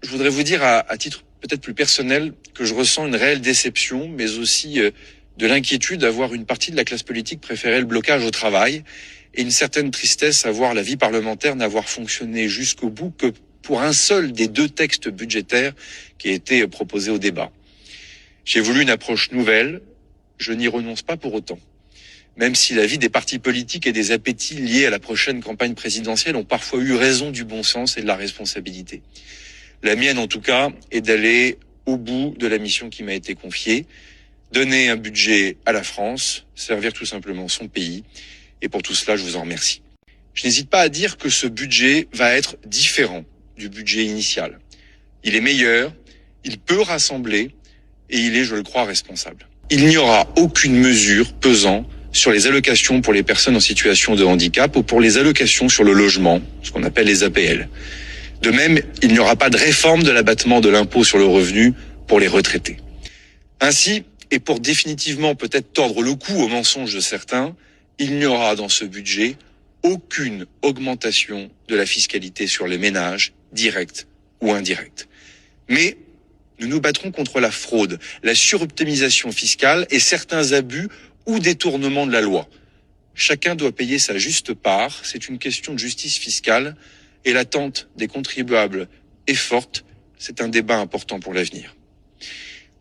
je voudrais vous dire à titre peut-être plus personnel que je ressens une réelle déception, mais aussi de l'inquiétude à voir une partie de la classe politique préférer le blocage au travail et une certaine tristesse à voir la vie parlementaire n'avoir fonctionné jusqu'au bout que pour un seul des 2 textes budgétaires qui a été proposé au débat. J'ai voulu une approche nouvelle, je n'y renonce pas pour autant. Même si la vie des partis politiques et des appétits liés à la prochaine campagne présidentielle ont parfois eu raison du bon sens et de la responsabilité. La mienne, en tout cas, est d'aller au bout de la mission qui m'a été confiée, donner un budget à la France, servir tout simplement son pays. Et pour tout cela, je vous en remercie. Je n'hésite pas à dire que ce budget va être différent du budget initial. Il est meilleur, il peut rassembler et il est, je le crois, responsable. Il n'y aura aucune mesure pesant sur les allocations pour les personnes en situation de handicap ou pour les allocations sur le logement, ce qu'on appelle les APL. De même, il n'y aura pas de réforme de l'abattement de l'impôt sur le revenu pour les retraités. Ainsi, et pour définitivement peut-être tordre le cou aux mensonges de certains, il n'y aura dans ce budget aucune augmentation de la fiscalité sur les ménages, directe ou indirecte. Mais nous nous battrons contre la fraude, la suroptimisation fiscale et certains abus ou détournements de la loi. Chacun doit payer sa juste part, c'est une question de justice fiscale et l'attente des contribuables est forte, c'est un débat important pour l'avenir.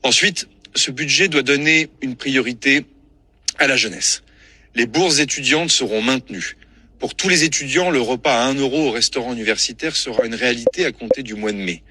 Ensuite, ce budget doit donner une priorité à la jeunesse. Les bourses étudiantes seront maintenues. Pour tous les étudiants, le repas à 1 € au restaurant universitaire sera une réalité à compter du mois de mai.